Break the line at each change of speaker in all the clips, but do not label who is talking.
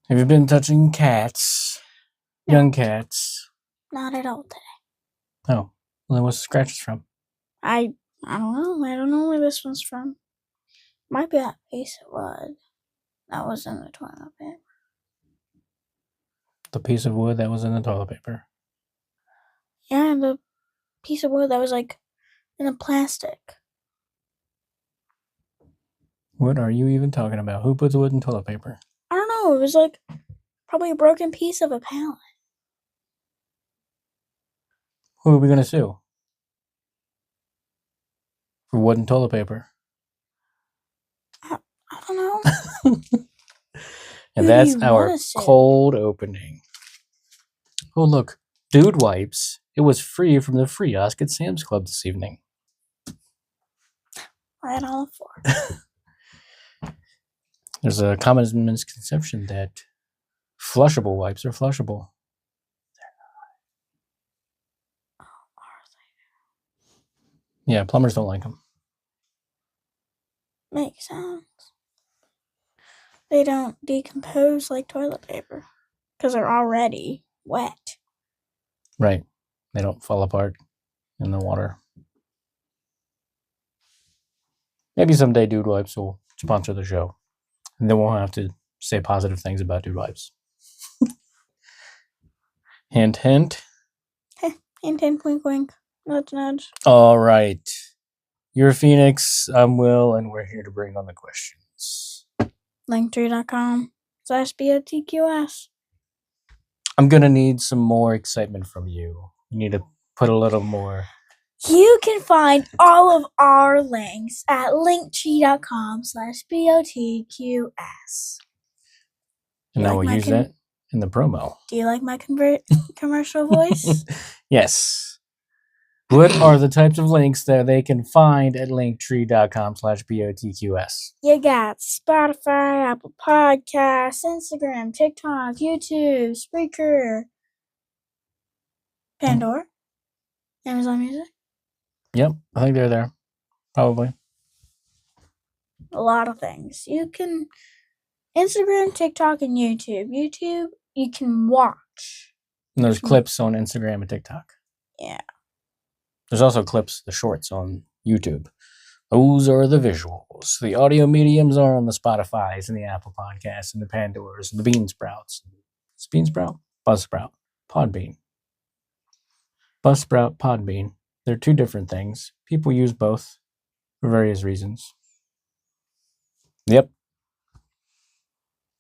Have you been touching cats?
No.
Young cats?
Not at all today.
Oh, well, then what's the scratches from?
I don't know. I don't know where this one's from. Might be that piece of wood that was in the toilet paper.
The piece of wood that was in the toilet paper.
Yeah, the piece of wood that was like in the plastic.
What are you even talking about? Who puts wood in toilet paper?
I don't know. It was like probably a broken piece of a pallet.
Who are we going to sue? For wood and toilet paper.
I don't know.
And
Who
that's
do you
our
wanna sue?
cold opening. Oh, look. Dude wipes. It was free from the free kiosk at Sam's Club this evening.
Right on the floor.
There's a common misconception that flushable wipes are flushable. Yeah, plumbers don't like them.
Makes sense. They don't decompose like toilet paper because they're already wet.
Right. They don't fall apart in the water. Maybe someday Dude Wipes will sponsor the show. And then we'll have to say positive things about Dude Wipes. Hint, hint.
Hint, hint, wink, wink. Nudge, nudge.
All right. You're Phoenix, I'm Will, and we're here to bring on the questions.
Linktree.com/BOTQS.
I'm going to need some more excitement from you. You need to put a little more.
You can find all of our links at linktree.com/BOTQS.
And I will use that in the promo.
Do you like my commercial voice?
Yes. What are the types of links that they can find at linktree.com/BOTQS?
You got Spotify, Apple Podcasts, Instagram, TikTok, YouTube, Spreaker, Pandora, Amazon Music.
Yep, I think they're there. Probably.
A lot of things. You can Instagram, TikTok, and YouTube. YouTube, you can watch.
And there's clips on Instagram and TikTok.
Yeah.
There's also clips, the shorts on YouTube. Those are the visuals. The audio mediums are on the Spotifys and the Apple Podcasts and the Pandoras and the Bean Sprouts. It's Bean Sprout? Buzzsprout. Podbean. Buzzsprout, Podbean. They're two different things. People use both for various reasons. Yep.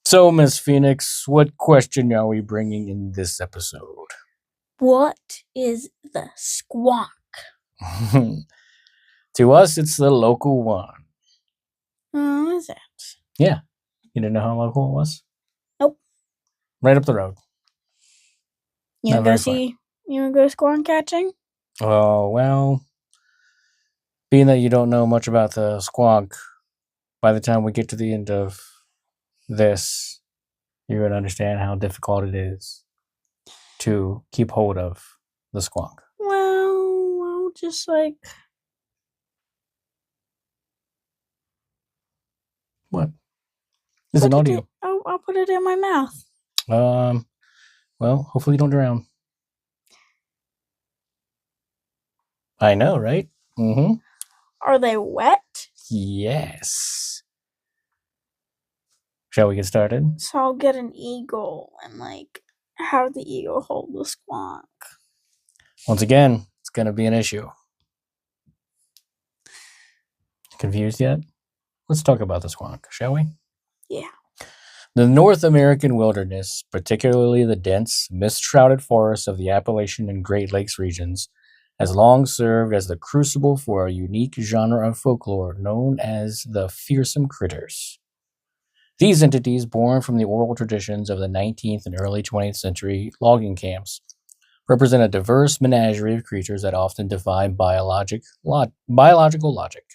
So, Miss Phoenix, what question are we bringing in this episode?
What is the squonk?
To us, it's the local one.
Oh, is it?
Yeah. You didn't know how local it was?
Nope.
Right up the road.
You wanna go squonk catching?
Oh, well, being that you don't know much about the squonk, by the time we get to the end of this, you're going to understand how difficult it is to keep hold of the squonk.
Well, just like...
What? It's an audio.
I'll put it in my mouth.
Well, hopefully you don't drown. I know, right? Mm-hmm.
Are they wet?
Yes. Shall we get started?
So I'll get an eagle and have the eagle hold the squonk.
Once again, it's going to be an issue. Confused yet? Let's talk about the squonk, shall we?
Yeah.
The North American wilderness, particularly the dense, mist-shrouded forests of the Appalachian and Great Lakes regions, has long served as the crucible for a unique genre of folklore known as the fearsome critters. These entities, born from the oral traditions of the 19th and early 20th century logging camps, represent a diverse menagerie of creatures that often defy biological logic,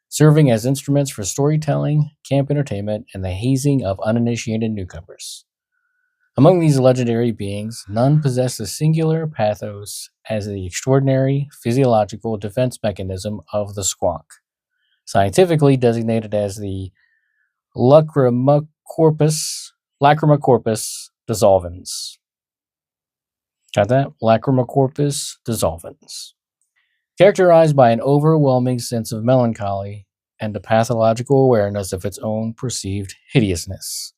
serving as instruments for storytelling, camp entertainment, and the hazing of uninitiated newcomers. Among these legendary beings, none possess the singular pathos as the extraordinary physiological defense mechanism of the squonk, scientifically designated as the Lucremacorpus Lacrima corpus dissolvens. Got that? Lacrima corpus dissolvens. Characterized by an overwhelming sense of melancholy and a pathological awareness of its own perceived hideousness.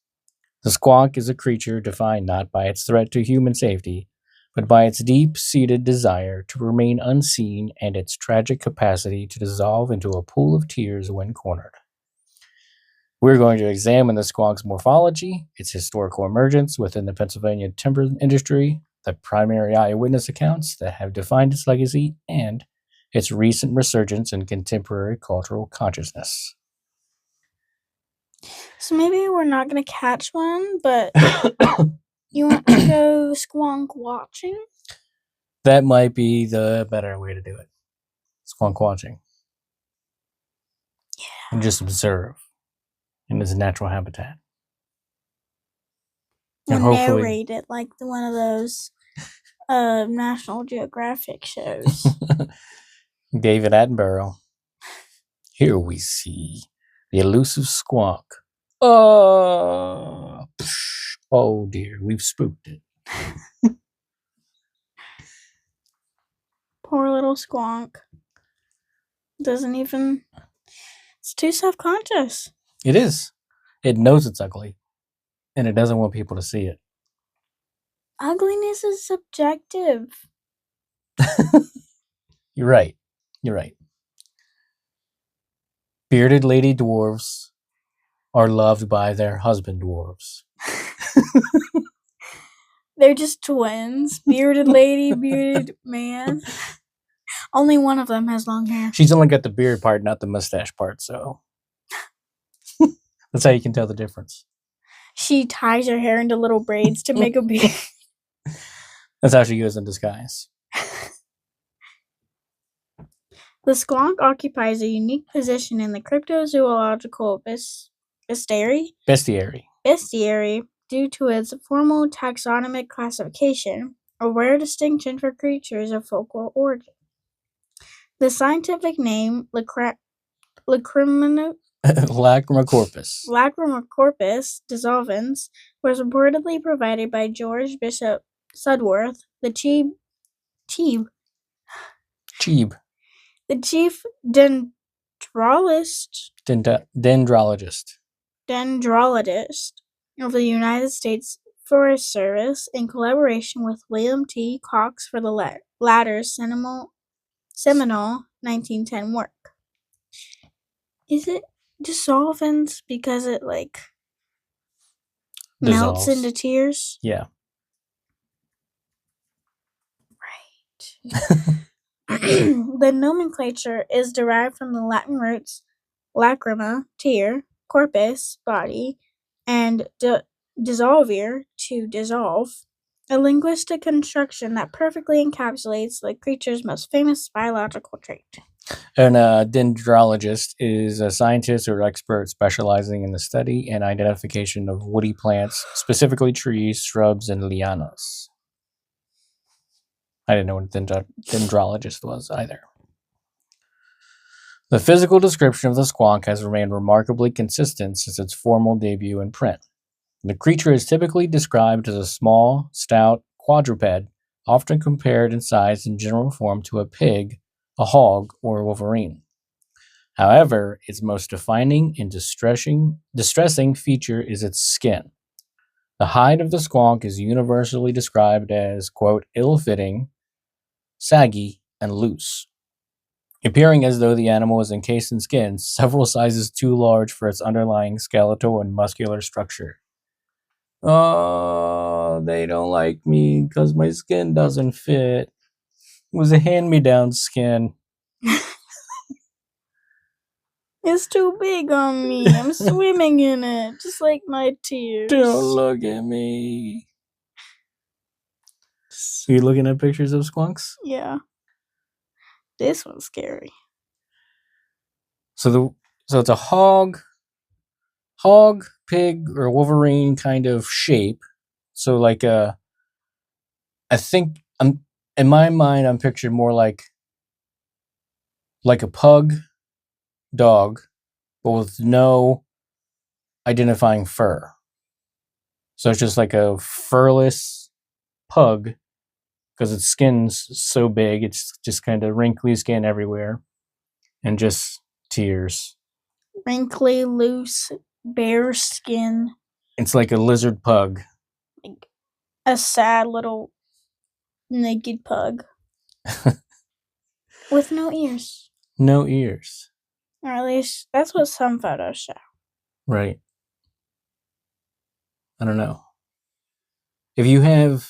The squonk is a creature defined not by its threat to human safety, but by its deep-seated desire to remain unseen and its tragic capacity to dissolve into a pool of tears when cornered. We're going to examine the squonk's morphology, its historical emergence within the Pennsylvania timber industry, the primary eyewitness accounts that have defined its legacy, and its recent resurgence in contemporary cultural consciousness.
So maybe we're not going to catch one, but you want to go squonk watching?
That might be the better way to do it. Squonk watching.
Yeah.
And just observe in its natural habitat. And
We'll
hopefully
narrate it like one of those National Geographic shows.
David Attenborough. Here we see the elusive squonk. Oh dear, we've spooked it.
Poor little squonk. Doesn't even... It's too self-conscious.
It is. It knows it's ugly. And it doesn't want people to see it.
Ugliness is subjective.
You're right. Bearded lady dwarves are loved by their husband dwarves.
They're just twins. Bearded lady, bearded man. Only one of them has long hair.
She's only got the beard part, not the mustache part, so that's how you can tell the difference.
She ties her hair into little braids to make a beard.
That's how she goes in disguise.
The squonk occupies a unique position in the cryptozoological bestiary due to its formal taxonomic classification, a rare distinction for creatures of focal origin. The scientific name
Lacrima
corpus dissolvens was reportedly provided by George Bishop Sudworth, the chief dendrologist of the United States Forest Service in collaboration with William T. Cox for the latter's seminal 1910 work. Is it dissolvens because it melts into tears?
Yeah.
Right. The nomenclature is derived from the Latin roots lacrima, tear, corpus, body, and dissolvere, to dissolve, a linguistic construction that perfectly encapsulates the creature's most famous biological trait.
And a dendrologist is a scientist or expert specializing in the study and identification of woody plants, specifically trees, shrubs, and lianas. I didn't know what a dendrologist was either. The physical description of the squonk has remained remarkably consistent since its formal debut in print. The creature is typically described as a small, stout quadruped, often compared in size and general form to a pig, a hog, or a wolverine. However, its most defining and distressing feature is its skin. The hide of the squonk is universally described as, quote, ill-fitting, saggy, and loose, appearing as though the animal is encased in skin several sizes too large for its underlying skeletal and muscular structure. Oh, they don't like me because my skin doesn't fit. It was a hand-me-down skin.
It's too big on me. I'm swimming in it, just like my tears.
Don't look at me. Are you looking at pictures of squonks?
Yeah. This one's scary.
So it's a hog, pig, or wolverine kind of shape. So I think in my mind I'm picturing more like a pug dog, but with no identifying fur. So it's just like a furless pug because its skin's so big, it's just kind of wrinkly skin everywhere and just tears.
Wrinkly, loose, bare skin.
It's like a lizard pug.
Like a sad little naked pug. With no ears.
No ears.
Or at least that's what some photos show.
Right. I don't know. If you have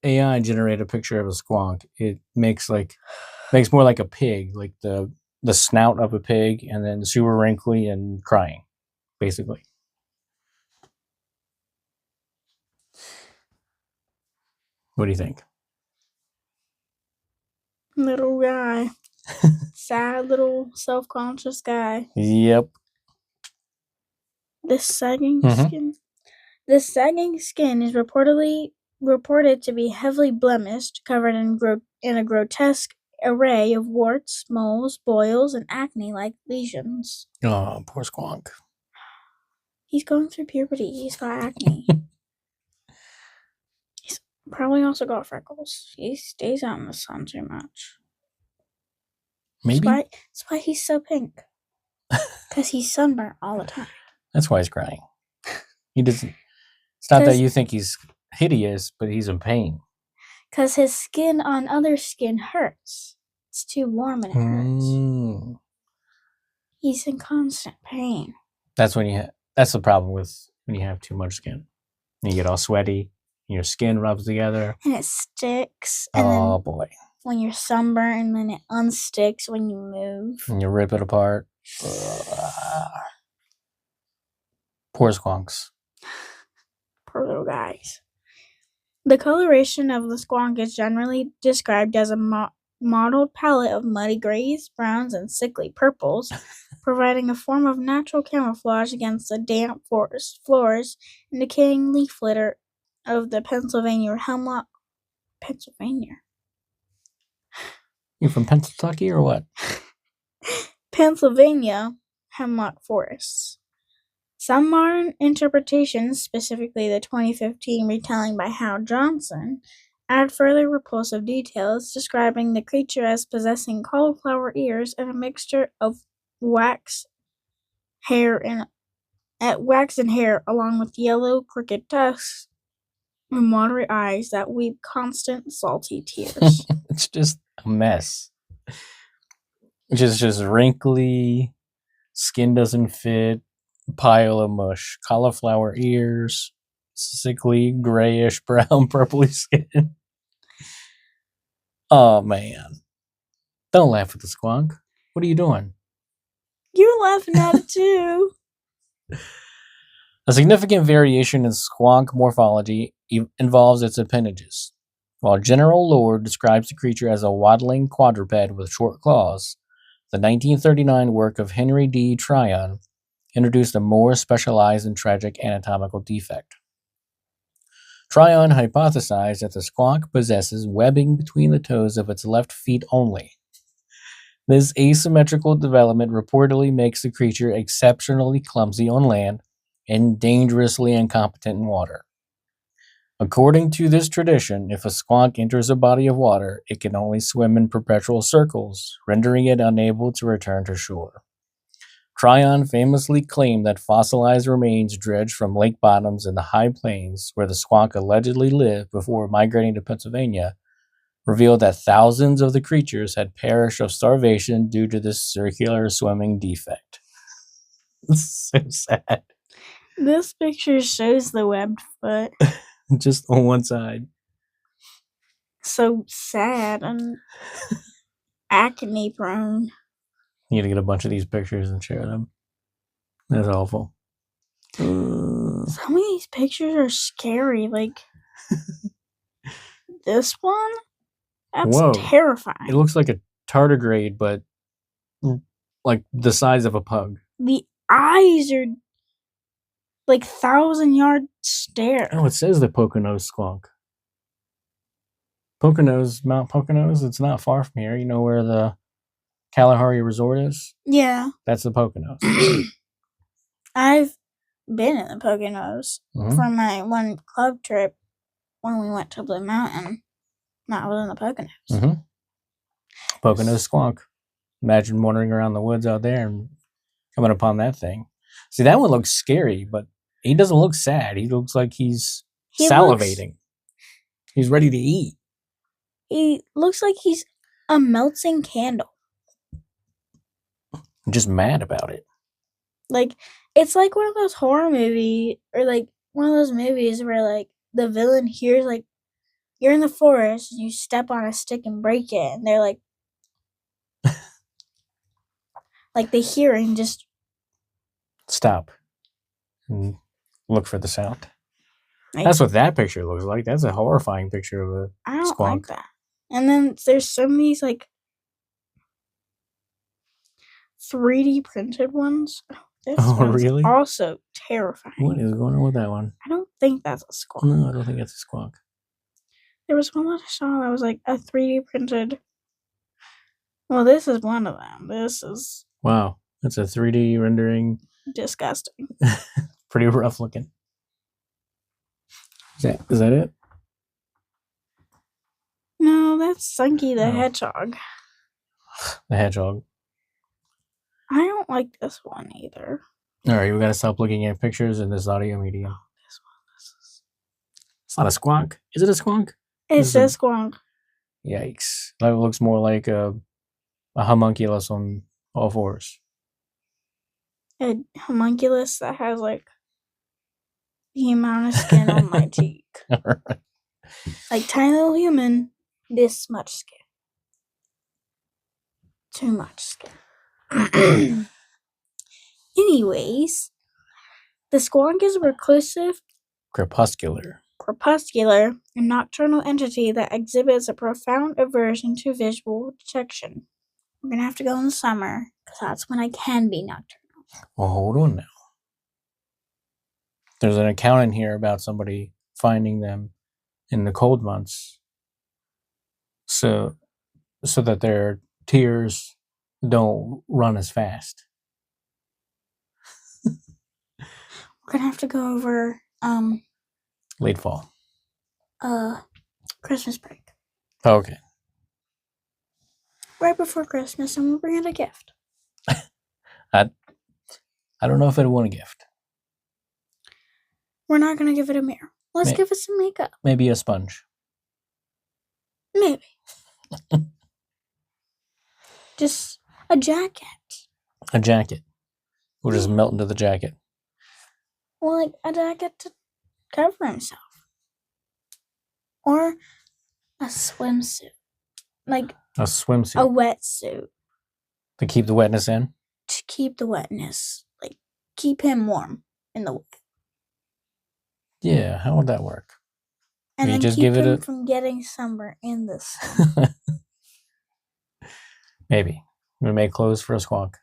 AI generate a picture of a squonk, it makes more like a pig, like the snout of a pig, and then super wrinkly and crying, basically. What do you think?
Little guy. Sad little self-conscious guy.
Yep.
This sagging skin. This sagging skin is reported to be heavily blemished, covered in a grotesque array of warts, moles, boils, and acne-like lesions.
Oh, poor squonk.
He's going through puberty. He's got acne. He's probably also got freckles. He stays out in the sun too much.
Maybe.
That's why he's so pink. Because he's sunburnt all the time.
That's why he's crying. He doesn't. It's not that you think he's hideous, but he's in pain.
Because his skin on other skin hurts. It's too warm and it hurts. He's in constant pain.
That's that's the problem with when you have too much skin. You get all sweaty, and your skin rubs together.
And it sticks. And
boy.
When you're sunburned, and then it unsticks when you move.
And you rip it apart. Poor squonks.
Poor little guys. The coloration of the squonk is generally described as a mottled palette of muddy grays, browns, and sickly purples, providing a form of natural camouflage against the damp forest floors and decaying leaf litter of the Pennsylvania hemlock. Pennsylvania.
You from Pennsylvania or what?
Pennsylvania hemlock forests. Some modern interpretations, specifically the 2015 retelling by Hal Johnson, add further repulsive details, describing the creature as possessing cauliflower ears and a mixture of wax and hair, along with yellow crooked tusks and watery eyes that weep constant salty tears.
It's just a mess. Just wrinkly, skin doesn't fit, pile of mush, cauliflower ears, sickly, grayish, brown, purpley skin. Oh, man. Don't laugh at the squonk. What are you doing?
You're laughing at it, too.
A significant variation in squonk morphology involves its appendages. While general lore describes the creature as a waddling quadruped with short claws, the 1939 work of Henry D. Tryon introduced a more specialized and tragic anatomical defect. Tryon hypothesized that the squonk possesses webbing between the toes of its left feet only. This asymmetrical development reportedly makes the creature exceptionally clumsy on land and dangerously incompetent in water. According to this tradition, if a squonk enters a body of water, it can only swim in perpetual circles, rendering it unable to return to shore. Tryon famously claimed that fossilized remains dredged from lake bottoms in the high plains where the squonk allegedly lived before migrating to Pennsylvania revealed that thousands of the creatures had perished of starvation due to this circular swimming defect. It's so sad.
This picture shows the webbed foot.
Just on one side.
So sad and acne prone.
You need to get a bunch of these pictures and share them. That's awful.
Some of these pictures are scary. Like this one? That's terrifying.
It looks like a tardigrade, but like the size of a pug.
The eyes are like 1,000-yard stare.
Oh, it says the Poconos squonk. Poconos, Mount Poconos, it's not far from here. You know where the Kalahari Resort is?
Yeah.
That's the Poconos.
I've been in the Poconos for my one club trip when we went to Blue Mountain. That was in the Poconos.
Poconos squonk. Imagine wandering around the woods out there and coming upon that thing. See, that one looks scary, but he doesn't look sad. He looks like he's salivating. He's ready to eat.
He looks like he's a melting candle.
I'm just mad about it.
Like, it's like one of those horror movies, or like one of those movies where like the villain hears like you're in the forest and you step on a stick and break it, and they're like they hear and just
stop and look for the sound. That's what that picture looks like. That's a horrifying picture of a
I don't
squonk.
like that. And then there's some of these like 3D printed ones. This one's
really?
Also terrifying.
What is going on with that one?
I don't think that's a squonk.
No, I don't think it's a squonk.
There was one that I saw that was like a 3D printed. Well, this is one of them. This is
wow. That's a 3D rendering.
Disgusting.
Pretty rough looking. Is that it?
No, that's Sunky the Hedgehog.
The hedgehog.
I don't like this one either.
Alright, we gotta stop looking at pictures in this audio medium. It's not a squonk. Is it a squonk?
It's a squonk.
Yikes. That looks more like a homunculus on all fours.
A homunculus that has like the amount of skin on my cheek.
Right.
Like tiny little human, this much skin. Too much skin. Anyways, the squonk is a reclusive,
crepuscular,
and nocturnal entity that exhibits a profound aversion to visual detection. We're gonna have to go in the summer because that's when I can be nocturnal.
Well, hold on now. There's an account in here about somebody finding them in the cold months, so that their tears don't run as fast.
We're gonna have to go over
late fall.
Christmas break.
Oh, okay.
Right before Christmas, and we'll bring it a gift.
I don't know if I'd want a gift.
We're not gonna give it a mirror. Let's give it some makeup.
Maybe a sponge.
Maybe. Just a jacket.
A jacket. We'll just melt into the jacket.
Well, like a jacket to cover himself. Or a swimsuit. Like
a swimsuit.
A wetsuit.
To keep the wetness in?
To keep the wetness. Like, keep him warm in the wet.
Yeah, how would that work?
And then just keep him from getting sunburn in the sun.
Maybe. We make clothes for a squonk.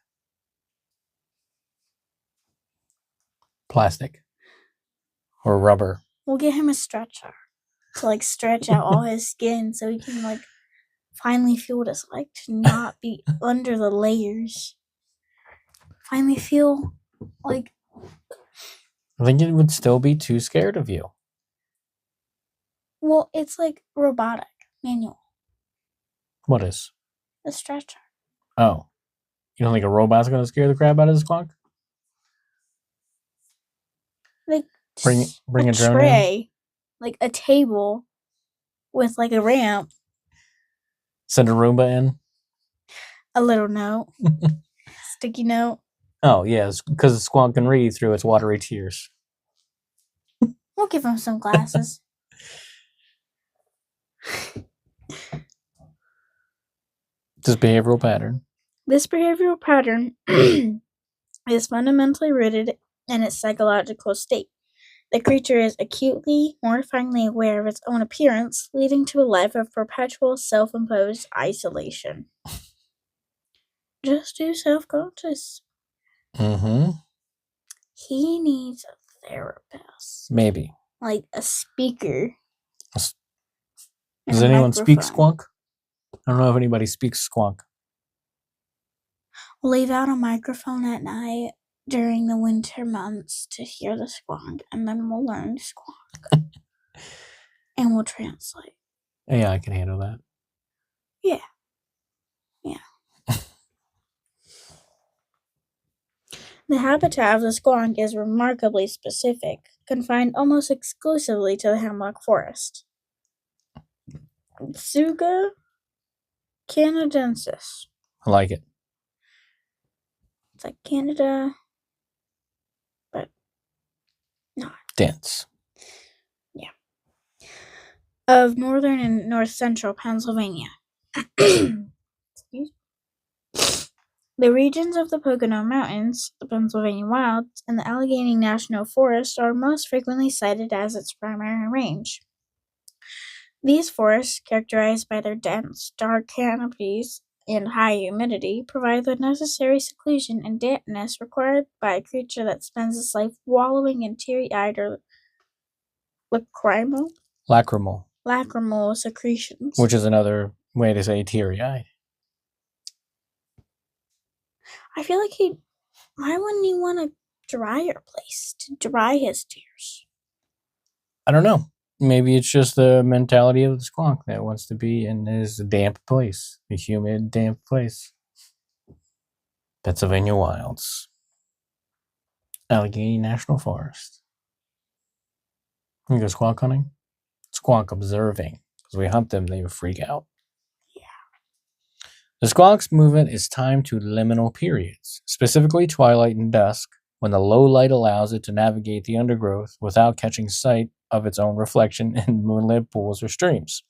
Plastic. Or rubber.
We'll get him a stretcher to like stretch out all his skin so he can like finally feel what it's like to not be under the layers. Finally feel like...
I think it would still be too scared of you.
Well, it's like robotic, manual.
What is?
The stretcher.
Oh. You don't think a robot's going to scare the crap out of this squonk?
Like,
bring a drone
tray,
in?
Like a table with like a ramp.
Send a Roomba in?
A little note. Sticky note.
Oh, yes, because the squonk can read through its watery tears.
We'll give him some glasses.
This behavioral pattern.
This behavioral pattern is fundamentally rooted in its psychological state. The creature is acutely, mortifyingly aware of its own appearance, leading to a life of perpetual self-imposed isolation. Just too self-conscious.
Mm-hmm.
He needs a therapist.
Maybe.
Like a speaker.
Does anyone speak squonk? I don't know if anybody speaks squonk.
Leave out a microphone at night during the winter months to hear the squonk, and then we'll learn to squonk. And we'll translate.
Yeah, I can handle that.
Yeah. The habitat of the squonk is remarkably specific, confined almost exclusively to the hemlock forest. Tsuga canadensis.
I like it.
It's like Canada, but not.
Dense.
Yeah. Of northern and north central Pennsylvania. Excuse me. The regions of the Pocono Mountains, the Pennsylvania Wilds, and the Allegheny National Forest are most frequently cited as its primary range. These forests, characterized by their dense, dark canopies and high humidity, provide the necessary seclusion and dampness required by a creature that spends its life wallowing in teary-eyed or lacrimal secretions.
Which is another way to say teary-eyed.
I feel like why wouldn't he want a drier place to dry his tears?
I don't know. Maybe it's just the mentality of the squonk that wants to be in his damp place, a humid, damp place. Pennsylvania Wilds. Allegheny National Forest. You go squonk hunting? Squonk observing. Because we hunt them, they freak out.
Yeah.
The squonk's movement is timed to liminal periods, specifically twilight and dusk, when the low light allows it to navigate the undergrowth without catching sight of its own reflection in moonlit pools or streams.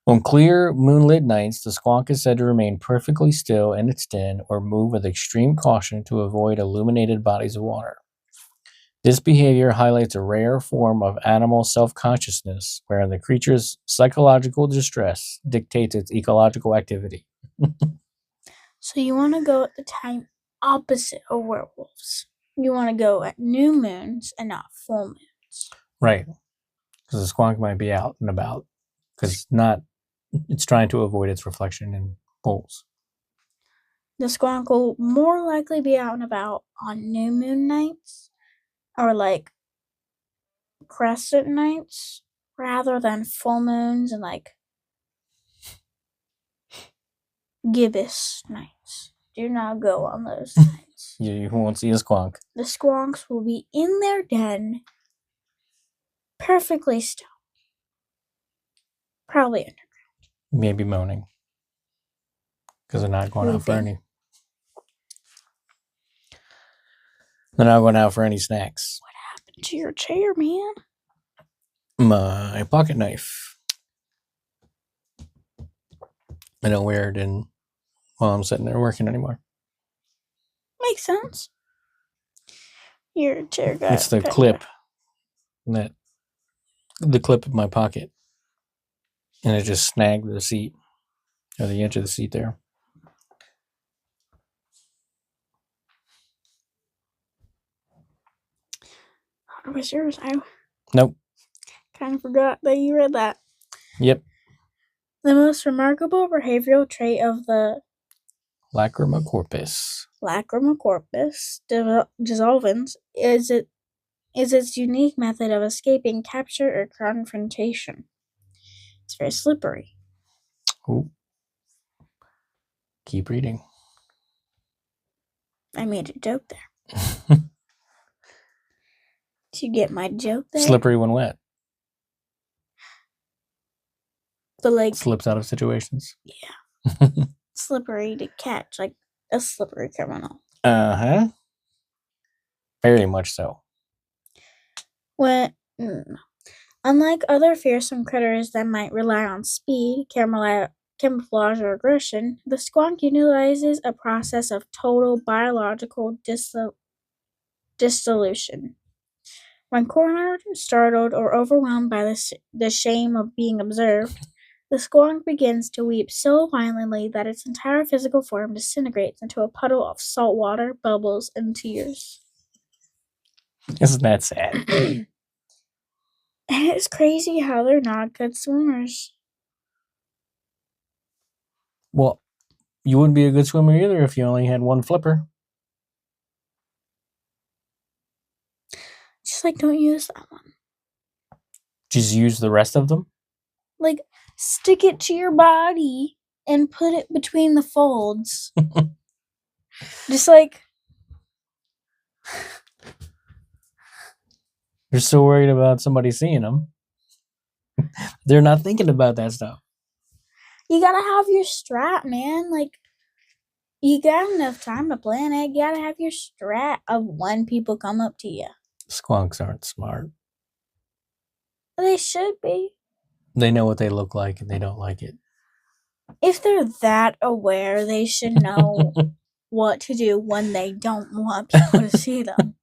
On clear, moonlit nights, the squonk is said to remain perfectly still in its den or move with extreme caution to avoid illuminated bodies of water. This behavior highlights a rare form of animal self-consciousness wherein the creature's psychological distress dictates its ecological activity.
So you want to go at the time opposite of werewolves. You want to go at new moons and not full moons.
Right. Because the squonk might be out and about. Because it's trying to avoid its reflection in pools.
The squonk will more likely be out and about on new moon nights or like crescent nights rather than full moons and like gibbous nights. Do not go on those nights.
You won't see a squonk.
The squonks will be in their den, perfectly still. Probably underground.
Maybe moaning. Because they're not going out for any. They're not going out for any snacks.
What happened to your chair, man?
My pocket knife. I don't wear it while I'm sitting there working anymore.
Makes sense. Your chair got
It's the clip the clip of my pocket. And it just snagged the seat. Or the edge of the seat there.
How was yours? I
Nope.
kind of forgot that you read that.
Yep.
The most remarkable behavioral trait of the
Lacrima corpus
dissolvens is its unique method of escaping capture or confrontation. It's very slippery.
Ooh. Keep reading.
I made a joke there. Did you get my joke there?
Slippery when wet.
But like
slips out of situations.
Yeah. Slippery to catch, like a slippery criminal.
Uh-huh. Very much so.
Unlike other fearsome critters that might rely on speed, camouflage, or aggression, the squonk utilizes a process of total biological dissolution. When cornered, startled, or overwhelmed by the shame of being observed, the squonk begins to weep so violently that its entire physical form disintegrates into a puddle of salt water, bubbles, and tears.
Isn't that sad?
And it's crazy how they're not good swimmers.
Well, you wouldn't be a good swimmer either if you only had one flipper.
Just like, don't use that one.
Just use the rest of them?
Like, stick it to your body and put it between the folds. Just like...
You're so worried about somebody seeing them. They're not thinking about that stuff.
You gotta have your strat, man. Like, you got enough time to plan it. You gotta have your strat of when people come up to you.
Squonks aren't smart.
They should be.
They know what they look like and they don't like it.
If they're that aware, they should know what to do when they don't want people to see them.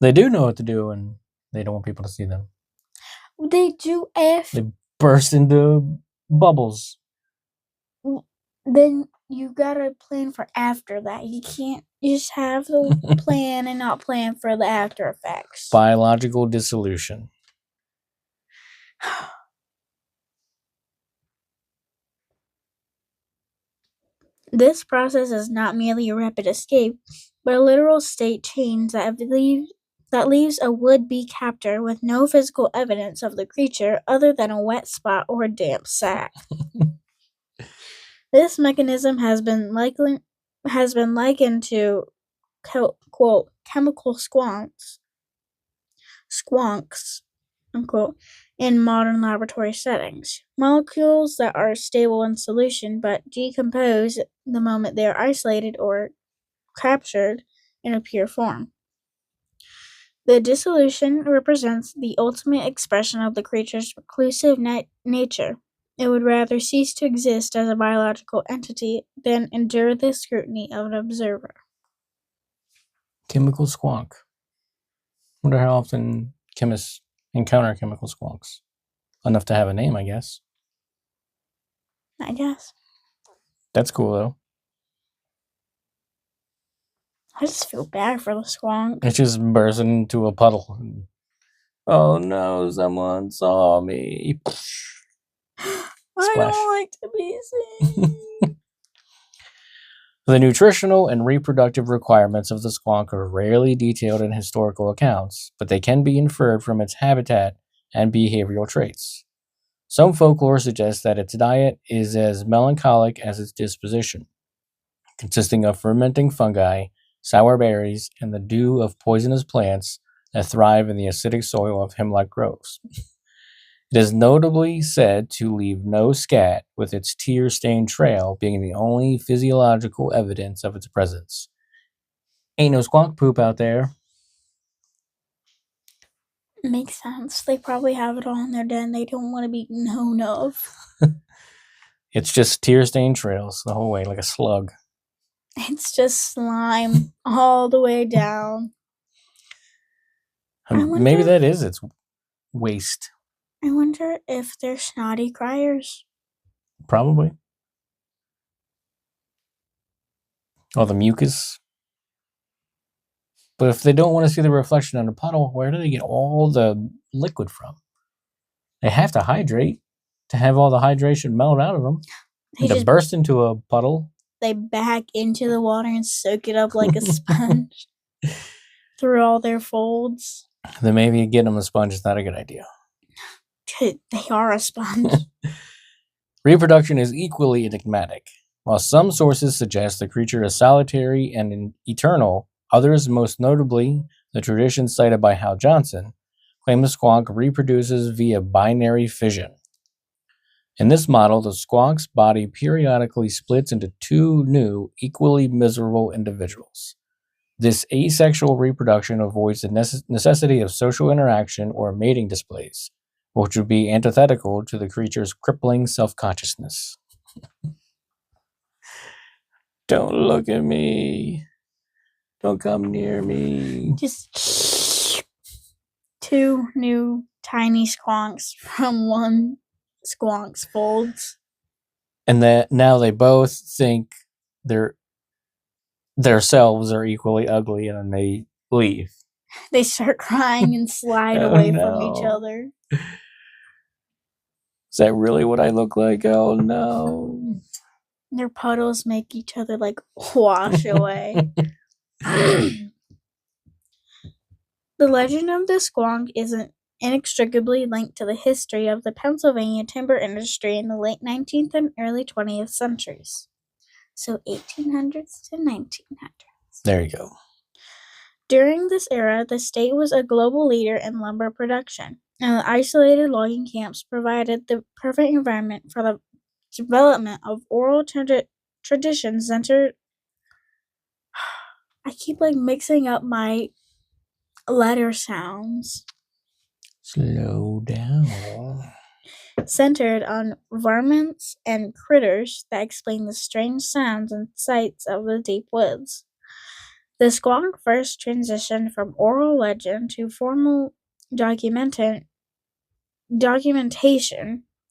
They do know what to do when they don't want people to see them.
They do if...
They burst into bubbles.
Then you gotta plan for after that. You can't just have the plan and not plan for the after effects.
Biological dissolution.
This process is not merely a rapid escape, but a literal state change that leaves a would-be captor with no physical evidence of the creature other than a wet spot or a damp sack. This mechanism has been likened to, quote, chemical squonks, unquote, in modern laboratory settings. Molecules that are stable in solution but decompose the moment they are isolated or captured in a pure form. The dissolution represents the ultimate expression of the creature's reclusive nature. It would rather cease to exist as a biological entity than endure the scrutiny of an observer.
Chemical squonk. Wonder how often chemists encounter chemical squonks. Enough to have a name, I guess.
I guess.
That's cool, though.
I just feel bad for the squonk.
It's just bursting into a puddle. Oh no, someone saw me.
I don't like to be seen.
The nutritional and reproductive requirements of the squonk are rarely detailed in historical accounts, but they can be inferred from its habitat and behavioral traits. Some folklore suggests that its diet is as melancholic as its disposition, consisting of fermenting fungi, sour berries, and the dew of poisonous plants that thrive in the acidic soil of hemlock groves. It is notably said to leave no scat, with its tear-stained trail being the only physiological evidence of its presence. Ain't no squonk poop out there.
Makes sense. They probably have it all in their den. They don't want to be known of.
It's just tear-stained trails the whole way, like a slug.
It's just slime all the way down.
Maybe that is its waste.
I wonder if they're snotty criers.
Probably. Or the mucus. But if they don't want to see the reflection in a puddle, where do they get all the liquid from? They have to hydrate to have all the hydration melt out of them. And to burst into a puddle.
They back into the water and soak it up like a sponge through all their folds.
Then maybe getting them a sponge is not a good idea.
They are a sponge.
Reproduction is equally enigmatic. While some sources suggest the creature is solitary and eternal, others, most notably the tradition cited by Hal Johnson, claim the squonk reproduces via binary fission. In this model, the squonk's body periodically splits into two new, equally miserable individuals. This asexual reproduction avoids the necessity of social interaction or mating displays, which would be antithetical to the creature's crippling self-consciousness. Don't look at me. Don't come near me.
Just two new tiny squonks from one squonk's folds.
And that now they both think their selves are equally ugly, and then they leave.
They start crying and slide away from each other.
Is that really what I look like? Oh no.
Their puddles make each other like wash away. The legend of the squonk is inextricably linked to the history of the Pennsylvania timber industry in the late 19th and early 20th centuries. So 1800s to 1900s.
There you go.
During this era, the state was a global leader in lumber production, and the isolated logging camps provided the perfect environment for the development of oral traditions centered. I keep mixing up my letter sounds.
Slow down.
Centered on varmints and critters that explain the strange sounds and sights of the deep woods. The squonk first transitioned from oral legend to formal documentation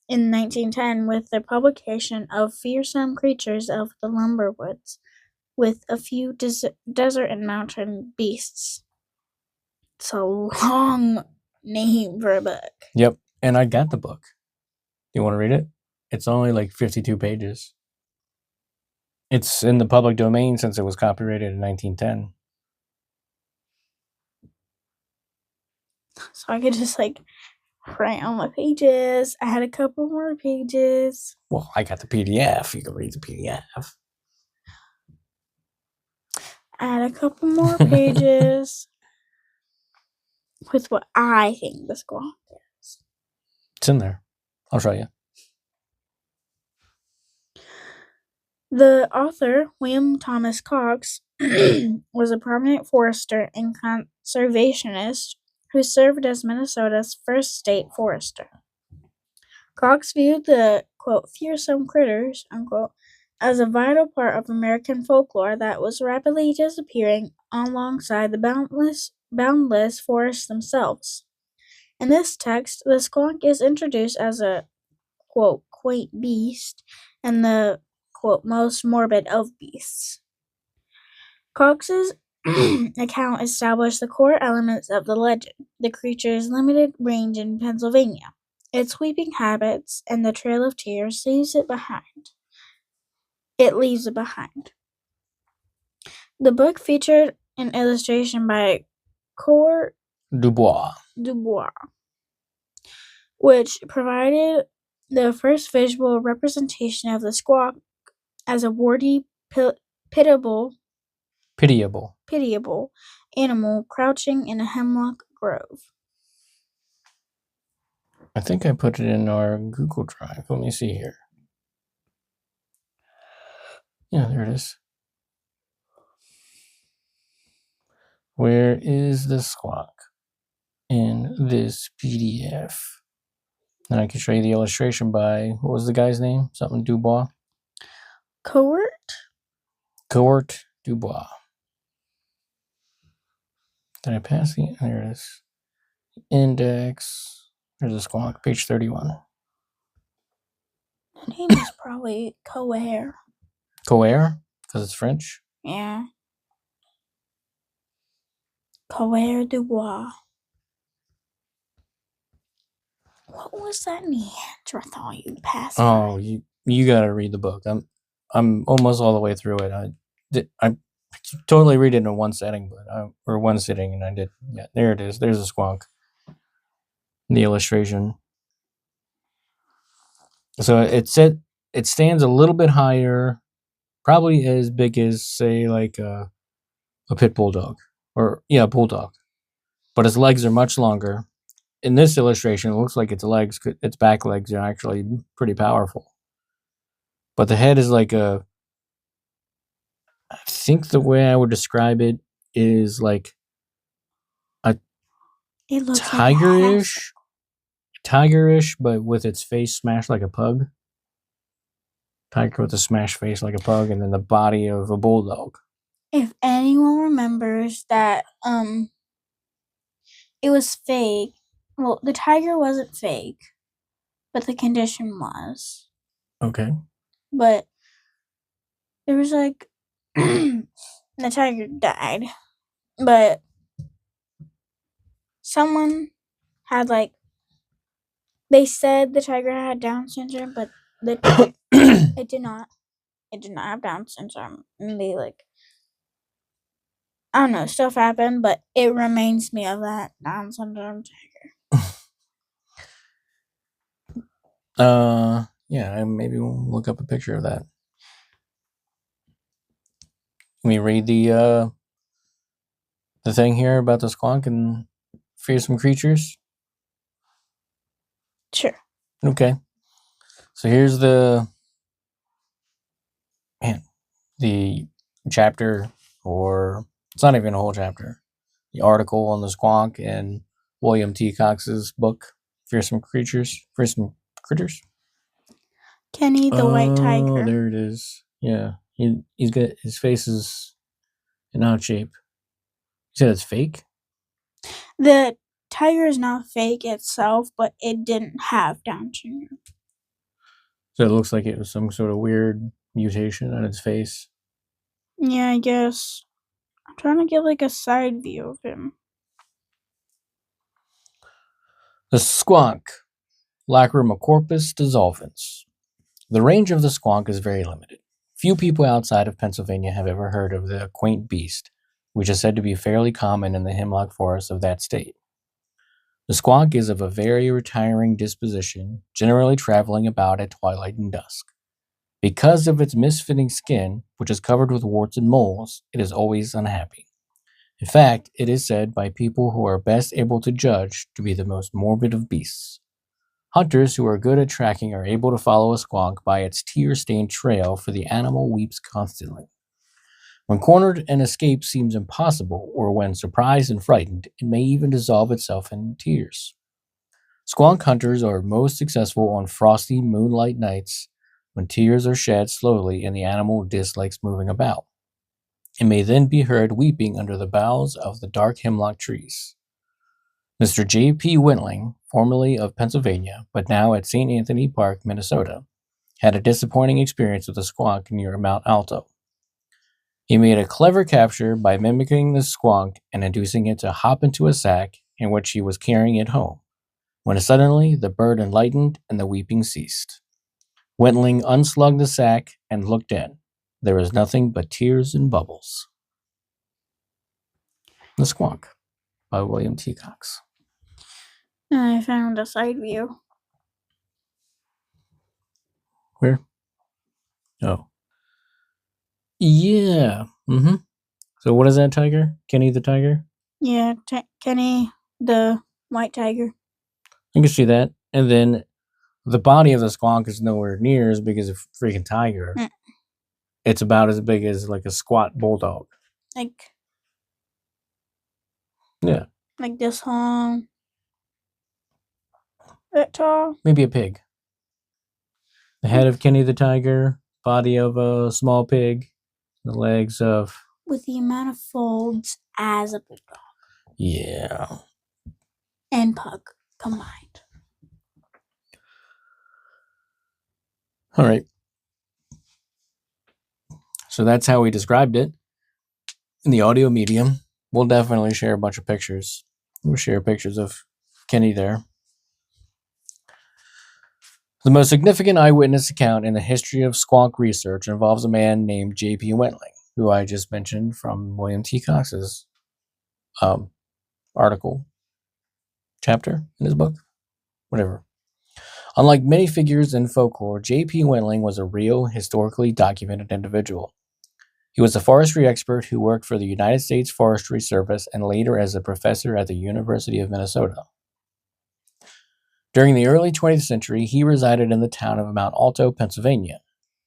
in 1910 with the publication of Fearsome Creatures of the Lumberwoods, with a few desert and mountain beasts. It's a long name for a book.
Yep, and I got the book. You want to read it? It's only 52 pages. It's in the public domain since it was copyrighted in 1910.
So I could just write on my pages. I had a couple more pages.
Well, I got the PDF. You can read the PDF.
I had a couple more pages with what I think the squonk is.
It's in there. I'll show you.
The author, William Thomas Cox, was a prominent forester and conservationist who served as Minnesota's first state forester. Cox viewed the, quote, fearsome critters, unquote, as a vital part of American folklore that was rapidly disappearing alongside the boundless forests themselves. In this text, the squonk is introduced as a, quote, quaint beast and the, quote, most morbid of beasts. Cox's account established the core elements of the legend, the creature's limited range in Pennsylvania, its sweeping habits, and the trail of tears leaves it behind. The book featured an illustration by Court
Dubois,
which provided the first visual representation of the squonk as a warty, pitiable animal crouching in a hemlock grove.
I think I put it in our Google Drive. Let me see here. Yeah, there it is. Where is the squonk in this PDF? And I can show you the illustration by, what was the guy's name? Something Dubois?
Court
Dubois. Did I pass the? There it is. Index. There's a squonk, page 31.
The name is probably Coer.
Coer? Because it's French?
Yeah. Coer Dubois. What was that Neanderthal you passed?
Oh, you gotta read the book. I'm almost all the way through it. I totally read it in one setting, or one sitting, and I did. Yeah, there it is. There's a squonk. The illustration. So it stands a little bit higher, probably as big as say a pit bulldog, or bulldog, but its legs are much longer. In this illustration, it looks like its back legs are actually pretty powerful. But the head is I think the way I would describe it is like a tigerish, but with its face smashed like a pug. Tiger with a smashed face like a pug, and then the body of a bulldog.
If anyone remembers that, it was fake. Well, the tiger wasn't fake, but the condition was.
Okay.
But there was the tiger died, but someone had they said the tiger had Down syndrome, but it did not. It did not have Down syndrome, and they I don't know, stuff happened, but it reminds me of that non-syndrome tiger.
Yeah, maybe we'll look up a picture of that. Can we read the thing here about the squonk and fearsome creatures?
Sure.
Okay. So here's the chapter, or it's not even a whole chapter. The article on the squonk in William T. Cox's book, Fearsome Critters.
Kenny the white tiger.
Oh, there it is. Yeah, he's got his face is in odd shape. You said it's fake?
The tiger is not fake itself, but it didn't have Down syndrome.
So it looks like it was some sort of weird mutation on its face.
Yeah, I guess. I'm trying to get like a side view of him.
The squonk, Lacrymocorpus dissolvens. The range of the squonk is very limited. Few people outside of Pennsylvania have ever heard of the quaint beast, which is said to be fairly common in the hemlock forests of that state. The squonk is of a very retiring disposition, generally traveling about at twilight and dusk. Because of its misfitting skin, which is covered with warts and moles, it is always unhappy. In fact, it is said by people who are best able to judge to be the most morbid of beasts. Hunters who are good at tracking are able to follow a squonk by its tear-stained trail, for the animal weeps constantly. When cornered, an escape seems impossible, or when surprised and frightened, it may even dissolve itself in tears. Squonk hunters are most successful on frosty moonlight nights when tears are shed slowly and the animal dislikes moving about. It may then be heard weeping under the boughs of the dark hemlock trees. Mr. J.P. Wentling, formerly of Pennsylvania, but now at St. Anthony Park, Minnesota, had a disappointing experience with a squonk near Mount Alto. He made a clever capture by mimicking the squonk and inducing it to hop into a sack in which he was carrying it home, when suddenly the bird enlightened and the weeping ceased. Wentling unslugged the sack and looked in. There was nothing but tears and bubbles. The Squonk by William T. Cox.
I found a side view.
Where? Oh. Yeah. Mm-hmm. So what is that tiger? Kenny the tiger?
Yeah, Kenny the white tiger.
You can see that. And then the body of the squonk is nowhere near as big as a freaking tiger. It's about as big as like a squat bulldog.
Like,
yeah.
Like this long. That tall.
Maybe a pig. The head of Kenny the tiger, body of a small pig, the legs of...
With the amount of folds as a big dog.
Yeah.
And pug combined.
All right. So that's how we described it in the audio medium. We'll definitely share a bunch of pictures. We'll share pictures of Kenny there. The most significant eyewitness account in the history of squonk research involves a man named J.P. Wentling, who I just mentioned from William T. Cox's article, chapter in his book, whatever. Unlike many figures in folklore, J.P. Wentling was a real, historically documented individual. He was a forestry expert who worked for the United States Forestry Service and later as a professor at the University of Minnesota. During the early 20th century, he resided in the town of Mount Alto, Pennsylvania,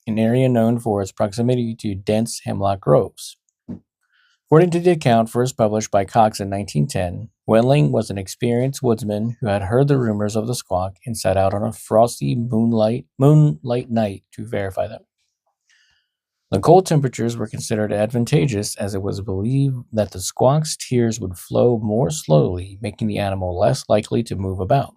an area known for its proximity to dense hemlock groves. According to the account first published by Cox in 1910, Wentling was an experienced woodsman who had heard the rumors of the squonk and set out on a frosty moonlight night to verify them. The cold temperatures were considered advantageous, as it was believed that the squonk's tears would flow more slowly, making the animal less likely to move about.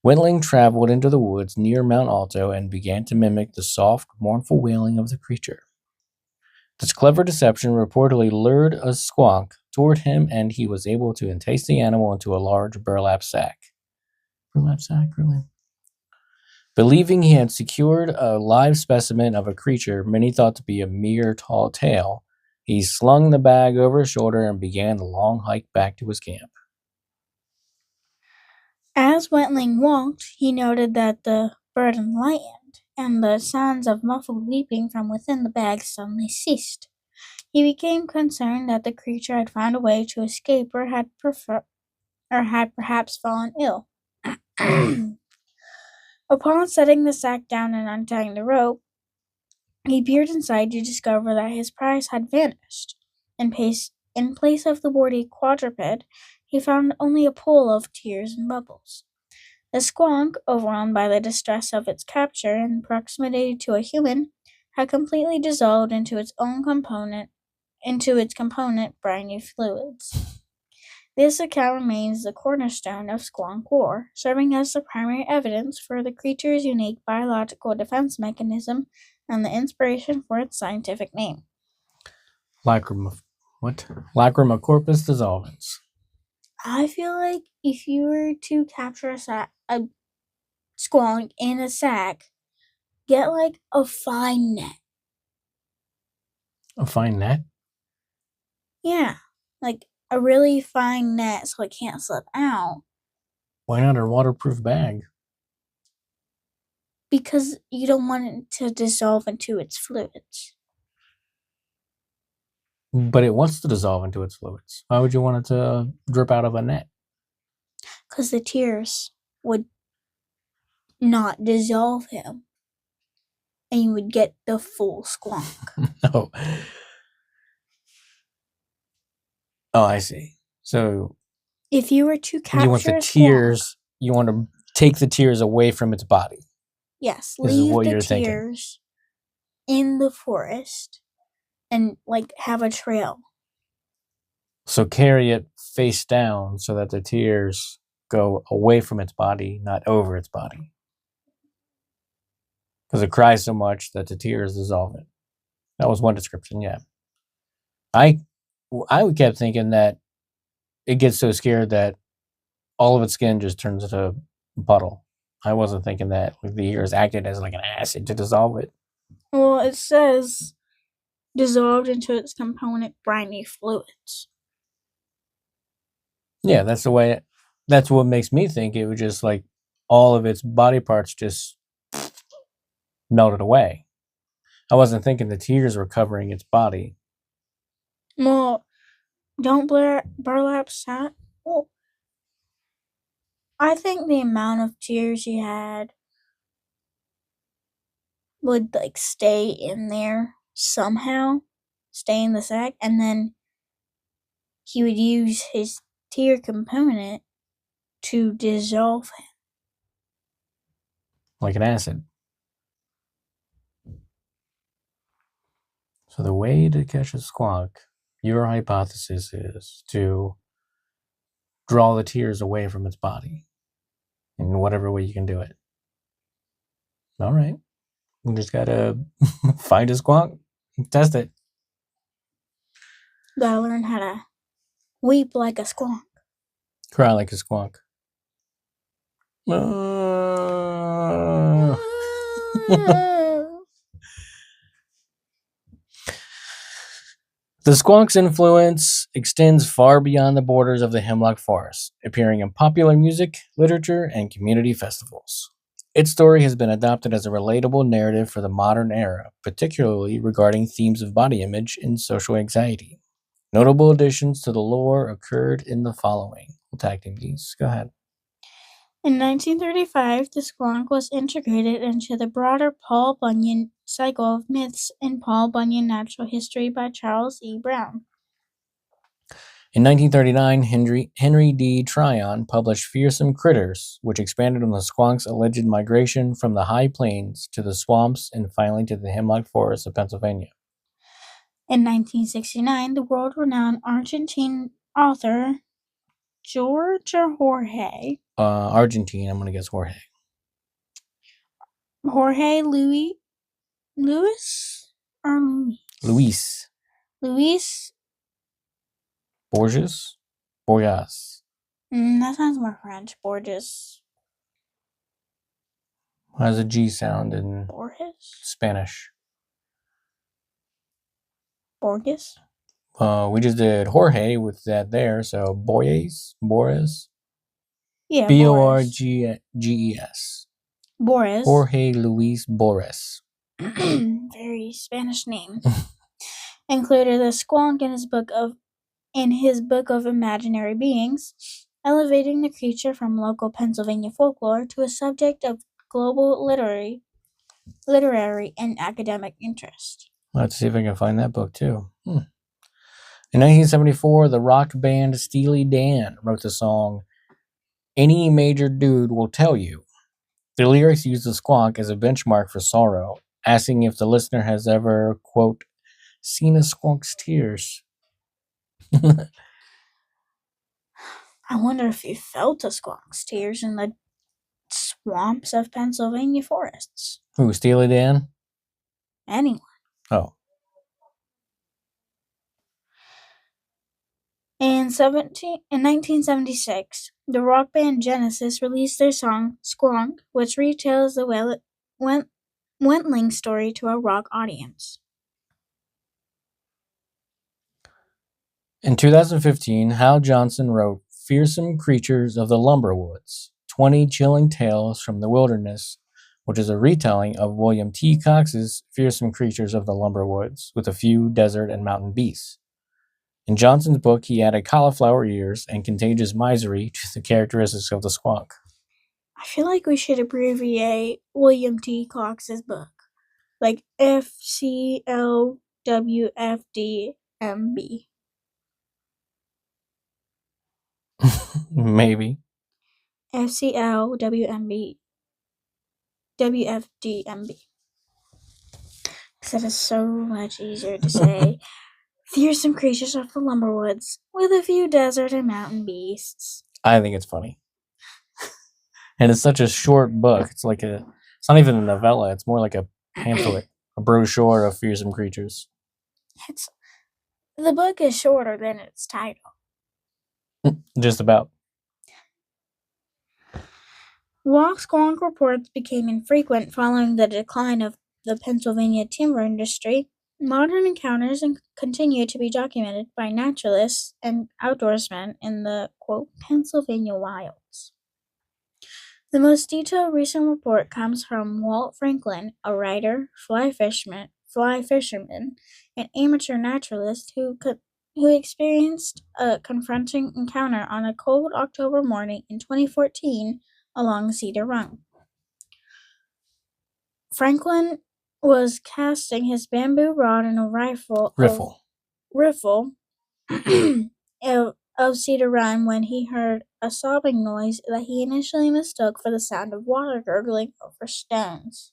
Wentling traveled into the woods near Mount Alto and began to mimic the soft, mournful wailing of the creature. This clever deception reportedly lured a squonk toward him, and he was able to entice the animal into a large burlap sack. Burlap sack, really? Believing he had secured a live specimen of a creature many thought to be a mere tall tale, He slung the bag over his shoulder and began the long hike back to his camp.
As Wentling walked, he noted that the burden lightened, and the sounds of muffled weeping from within the bag suddenly ceased. He became concerned that the creature had found a way to escape or had perhaps fallen ill. Upon setting the sack down and untying the rope, he peered inside to discover that his prize had vanished. In place of the woody quadruped, he found only a pool of tears and bubbles. The squonk, overwhelmed by the distress of its capture and proximity to a human, had completely dissolved into its component briny fluids. This account remains the cornerstone of squonk lore, serving as the primary evidence for the creature's unique biological defense mechanism and the inspiration for its scientific name.
Lacrima corpus dissolvens.
I feel like if you were to capture a squonk in a sack, get like a fine net.
A fine net?
Yeah, like a really fine net so it can't slip out.
Why not a waterproof bag?
Because you don't want it to dissolve into its fluids.
But it wants to dissolve into its fluids. Why would you want it to drip out of a net?
Because the tears would not dissolve him. And you would get the full squonk.
No. Oh, I see. So
If you were to capture
you want the
a
tears, you want to take the tears away from its body.
Yes,
This is
leave
what
the
you're thinking.
tears in the forest and like have a trail.
So carry it face down so that the tears go away from its body, not over its body. Because it cries so much that the tears dissolve it. That was one description, yeah. I kept thinking that it gets so scared that all of its skin just turns into a puddle. I wasn't thinking that the ears acted as like an acid to dissolve it.
Well, it says dissolved into its component briny fluids.
Yeah, that's what makes me think it was just like all of its body parts just melted away. I wasn't thinking the tears were covering its body.
Well, don't burlap sack. Well, I think the amount of tears he had would like stay in there somehow, stay in the sack, and then he would use his tear component to dissolve him.
Like an acid. So the way to catch a squonk, your hypothesis is to draw the tears away from its body in whatever way you can do it. All right. We just gotta find a squonk, test it.
Gotta learn how to weep like a squonk.
Cry like a squonk. The squonk's influence extends far beyond the borders of the hemlock forest, appearing in popular music, literature, and community festivals. Its story has been adopted as a relatable narrative for the modern era, particularly regarding themes of body image and social anxiety. Notable additions to the lore occurred in the following. We'll tag team these. Go ahead.
In 1935, the squonk was integrated into the broader Paul Bunyan cycle of myths in Paul Bunyan Natural History by Charles E. Brown.
In 1939, Henry D. Tryon published Fearsome Critters, which expanded on the squonk's alleged migration from the high plains to the swamps and finally to the hemlock forests of Pennsylvania.
In 1969, the world-renowned Argentine author George or Jorge?
Argentine, I'm going to guess Jorge.
Jorge Luis or Luis? Luis
Borges?
that sounds more French. Borges.
How does a G sound in
Borges?
Spanish?
Borges?
We just did Jorge with that there. So Boris,
Yeah,
Borges.
Boris.
Jorge Luis Boris.
Very Spanish name. Included a squonk in his book of imaginary beings, elevating the creature from local Pennsylvania folklore to a subject of global literary and academic interest.
Let's see if I can find that book too. In 1974, the rock band Steely Dan wrote the song "Any Major Dude Will Tell You." The lyrics use the squonk as a benchmark for sorrow, asking if the listener has ever, quote, seen a squonk's tears.
I wonder if you felt a squonk's tears in the swamps of Pennsylvania forests.
Who, Steely Dan?
Anyone.
Oh.
In 1976, the rock band Genesis released their song Squonk, which retells the Wentling story to a rock audience.
In 2015, Hal Johnson wrote Fearsome Creatures of the Lumberwoods, 20 Chilling Tales from the Wilderness, which is a retelling of William T. Cox's Fearsome Creatures of the Lumberwoods, with a few desert and mountain beasts. In Johnson's book, he added cauliflower ears and contagious misery to the characteristics of the squonk.
I feel like we should abbreviate William T. Cox's book, like FCLWFDMB.
Maybe.
FCLWMB WFDMB. Because it is so much easier to say. Fearsome creatures of the Lumberwoods, with a few desert and mountain beasts.
I think it's funny. And it's such a short book. It's not even a novella. It's more like a pamphlet, a brochure of fearsome creatures.
The book is shorter than its title.
Just about.
While squonk reports became infrequent following the decline of the Pennsylvania timber industry, modern encounters continue to be documented by naturalists and outdoorsmen in the, quote, Pennsylvania wilds. The most detailed recent report comes from Walt Franklin, a writer, fly fisherman, and amateur naturalist who experienced a confronting encounter on a cold October morning in 2014 along Cedar Run. Franklin was casting his bamboo rod in a riffle of Cedar Run when he heard a sobbing noise that he initially mistook for the sound of water gurgling over stones.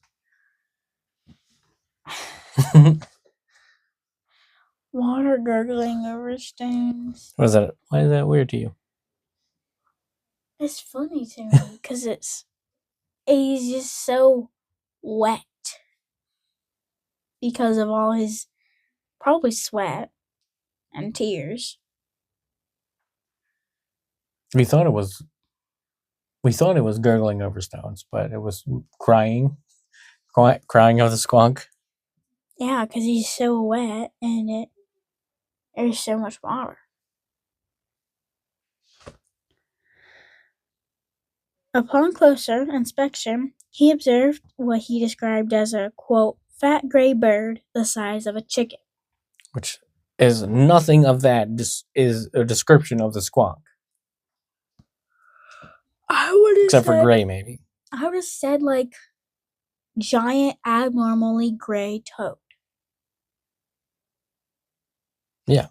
Water gurgling over stones.
Why is that weird to you?
It's funny to me because he's just so wet because of all his probably sweat and tears.
We thought it was gurgling over stones, but it was crying of the squonk.
Yeah, because he's so wet and there's so much water. Upon closer inspection, he observed what he described as a, quote, fat gray bird the size of a chicken.
Which is nothing of that is a description of the squonk. Except for gray, maybe.
I would have said, like, giant, abnormally gray toad.
Yeah.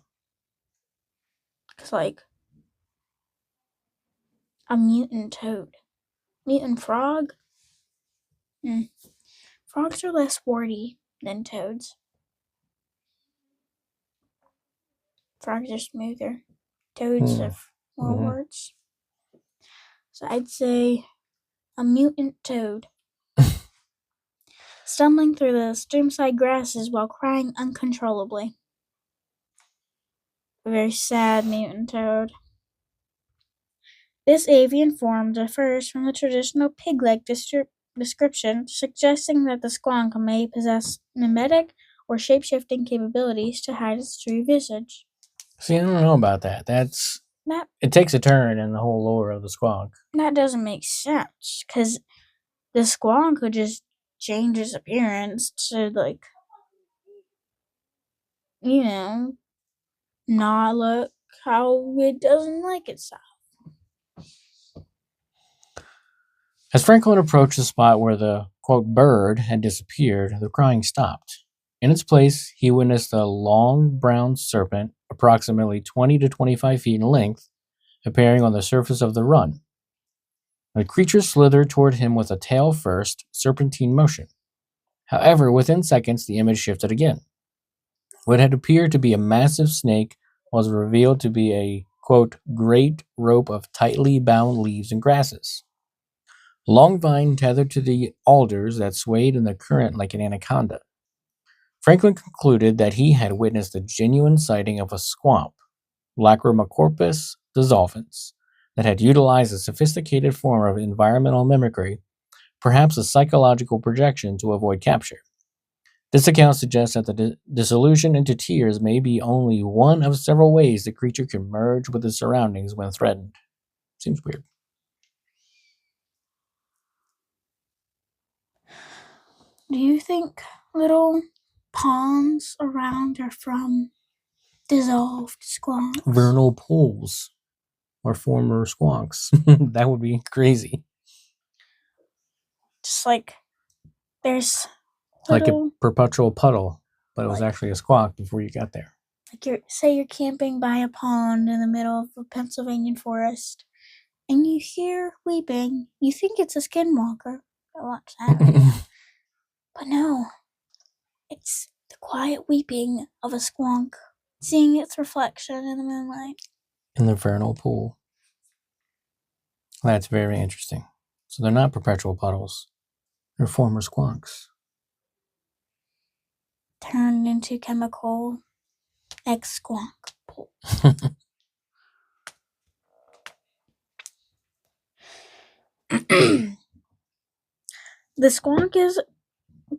It's like a mutant toad. Mutant frog? Frogs are less warty than toads. Frogs are smoother. Toads have more warts. So I'd say a mutant toad. Stumbling through the streamside grasses while crying uncontrollably. A very sad mutant toad. This avian form differs from the traditional pig-like description, suggesting that the squonk may possess mimetic or shape-shifting capabilities to hide its true visage.
See, I don't know about that. It takes a turn in the whole lore of the squonk.
That doesn't make sense, because the squonk could just change its appearance to, like, not look how it doesn't like itself.
As Franklin approached the spot where the, quote, bird had disappeared, the crying stopped. In its place, he witnessed a long brown serpent, approximately 20 to 25 feet in length, appearing on the surface of the run. The creature slithered toward him with a tail first, serpentine motion. However, within seconds, the image shifted again. What had appeared to be a massive snake was revealed to be a, quote, great rope of tightly bound leaves and grasses. Long vine tethered to the alders that swayed in the current like an anaconda. Franklin concluded that he had witnessed a genuine sighting of a squonk, Lacrymocorpus dissolvens, that had utilized a sophisticated form of environmental mimicry, perhaps a psychological projection to avoid capture. This account suggests that the dissolution into tears may be only one of several ways the creature can merge with its surroundings when threatened. Seems weird.
Do you think little ponds around are from dissolved squonks?
Vernal pools or former squonks. That would be crazy.
Just like there's
Like a
little,
perpetual puddle, but it was
like-
actually a squonk before you got there.
like say you're camping by a pond in the middle of a Pennsylvania forest, and you hear weeping. You think it's a skinwalker that walks out, but no, it's the quiet weeping of a squonk, seeing its reflection in the moonlight.
In the vernal pool. That's very interesting. So they're not perpetual puddles. They're former squonks.
Turned into chemical ex-squonk pool. The squonk is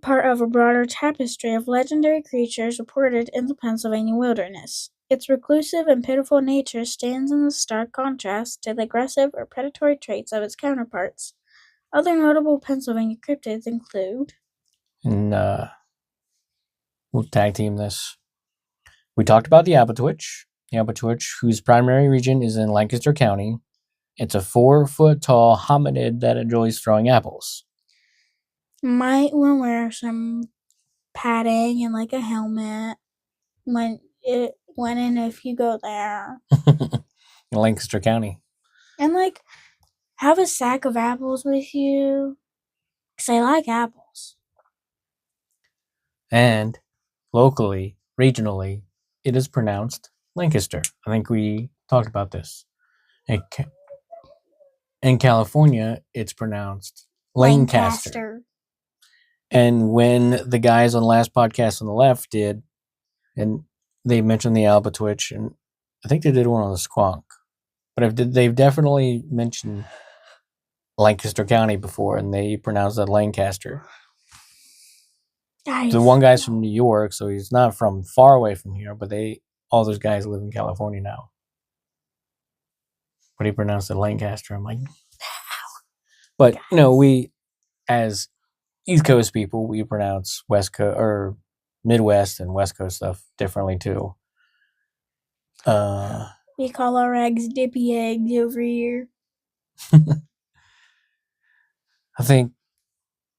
part of a broader tapestry of legendary creatures reported in the Pennsylvania wilderness. Its reclusive and pitiful nature stands in stark contrast to the aggressive or predatory traits of its counterparts. Other notable Pennsylvania cryptids include...
And we'll tag team this. We talked about the albatwitch. The albatwitch, whose primary region is in Lancaster County. It's a 4-foot-tall hominid that enjoys throwing apples.
Might want to wear some padding and like a helmet when and if you go there.
In Lancaster County.
And like have a sack of apples with you, because I like apples.
And locally, regionally, it is pronounced Lancaster. I think we talked about this. In California, it's pronounced Lancaster. And when the guys on the last podcast on the left did, and they mentioned the albatwitch, and I think they did one on the squonk, but they've definitely mentioned Lancaster County before, and they pronounced that Lancaster. The one guy's from New York, so he's not from far away from here, but all those guys live in California now. But he pronounced it Lancaster. I'm like, but we, as East Coast people, we pronounce West Coast or Midwest and West Coast stuff differently too.
We call our eggs dippy eggs over here.
I think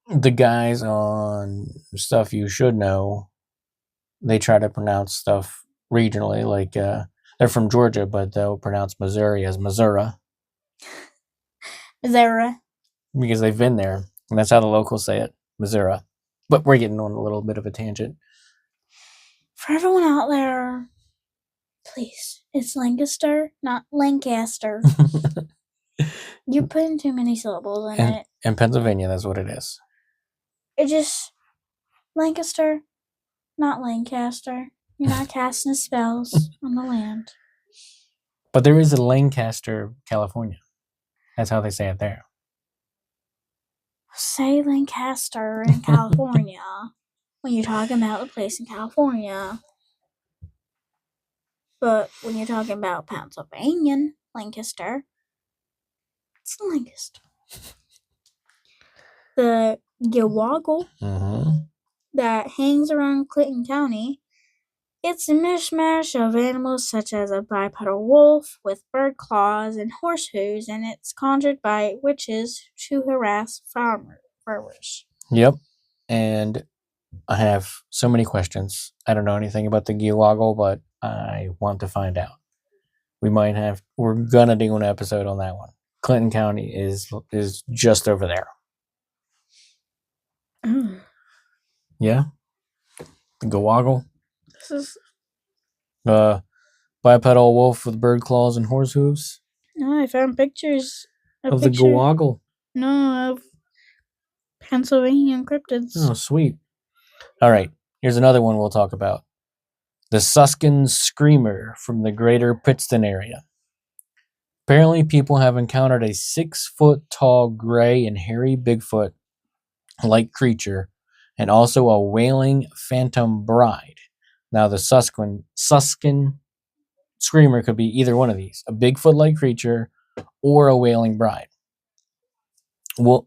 the guys on Stuff You Should Know, they try to pronounce stuff regionally, like they're from Georgia, but they'll pronounce Missouri as Missouri.
Missouri.
Because they've been there, and that's how the locals say it, Missouri. But we're getting on a little bit of a tangent.
For everyone out there, please, it's Lancaster, not Lancaster. You're putting too many syllables in it.
In Pennsylvania, that's what it is.
It just Lancaster, not Lancaster. You're not casting spells on the land.
But there is a Lancaster, California. That's how they say it there.
Say Lancaster in California when you're talking about the place in California. But when you're talking about Pennsylvania, Lancaster, it's Lancaster. The gewoggle that hangs around Clinton County, it's a mishmash of animals such as a bipedal wolf with bird claws and horse hooves, and it's conjured by witches to harass farmers.
Yep. And I have so many questions. I don't know anything about the gewoggle, but I want to find out. We're gonna do an episode on that one. Clinton County is just over there. Yeah. The gewoggle.
This is
Bipedal wolf with bird claws and horse hooves.
no, I found pictures
Of the gewoggle.
No, of Pennsylvania cryptids.
Oh, sweet. All right, here's another one we'll talk about. The Suskin Screamer from the greater Pittston area. Apparently, people have encountered a 6-foot-tall gray and hairy Bigfoot-like creature, and also a wailing phantom bride. Now, the Suskin Screamer could be either one of these, a Bigfoot-like creature or a wailing bride. We'll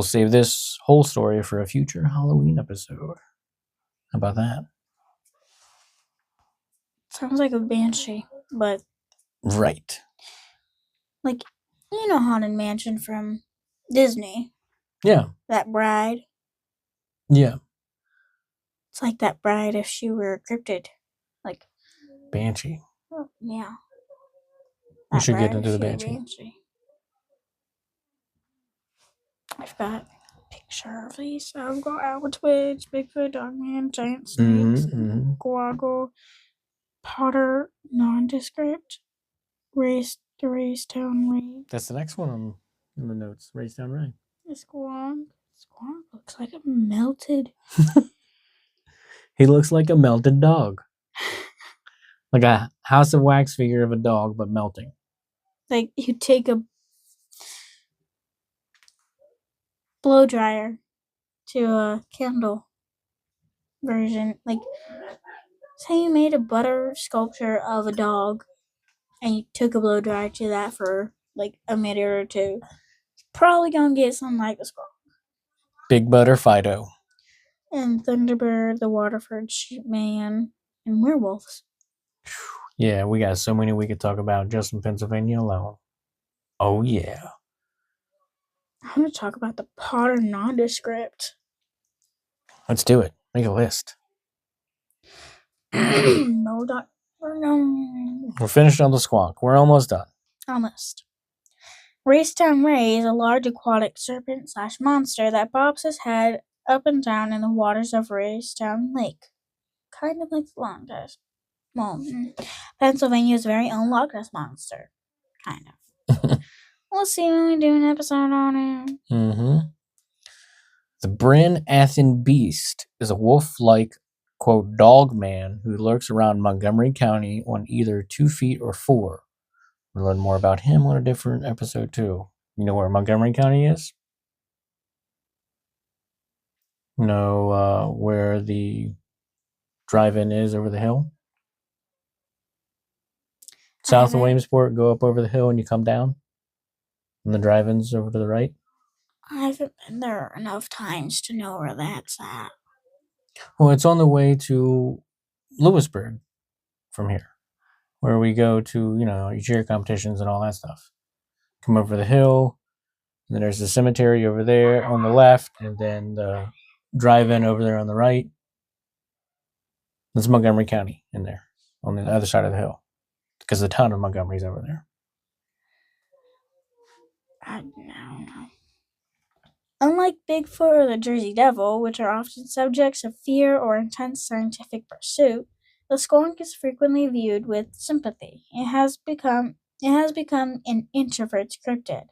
save this whole story for a future Halloween episode. How about that?
Sounds like a banshee, but
Right.
like, you know, Haunted Mansion from Disney.
Yeah.
That bride.
Yeah.
It's like that bride if she were a cryptid. Like
Banshee.
oh, yeah.
We should get into the banshee.
I've got a picture of these. I've got Albatwitch, Bigfoot, Dogman, Giant Snakes, Guago, Potter, Nondescript, Racetown Ray.
That's the next one in the notes. Racetown Ray.
The Squonk. Squonk looks like a melted.
He looks like a melted dog. Like a House of Wax figure of a dog, but melting.
Like you take a blow dryer to a candle version. Like, say you made a butter sculpture of a dog and you took a blow dryer to that for like a minute or two. Probably gonna get something like a squirrel.
Big Butter Fido.
And Thunderbird, the Waterford Sheepman, and werewolves.
Yeah, we got so many we could talk about just in Pennsylvania alone. Oh, yeah.
I'm going to talk about the Potter Nondescript.
Let's do it. Make a list.
No.
We're finished on the squonk. We're almost done.
Almost. Racetown Ray is a large aquatic serpent/monster that bobs his head up and down in the waters of Racetown Lake. Kind of like the Loch Ness. Well, Pennsylvania's very own Loch Ness monster. Kind of. We'll see when we do an episode on it.
The Bryn Athen Beast is a wolf-like, quote, dog man who lurks around Montgomery County on either 2 feet or 4. We'll learn more about him on a different episode, too. You know where Montgomery County is? You know where the drive-in is over the hill? South of Williamsport, go up over the hill and you come down. And the drive-in's over to the right.
I haven't been there enough times to know where that's at.
Well, it's on the way to Lewisburg from here, where we go to, your cheer competitions and all that stuff. Come over the hill, and then there's the cemetery over there on the left, and then the drive-in over there on the right. That's Montgomery County in there, on the other side of the hill, because the town of Montgomery's over there.
I don't know. Unlike Bigfoot or the Jersey Devil, which are often subjects of fear or intense scientific pursuit, the squonk is frequently viewed with sympathy. It has become an introvert's cryptid,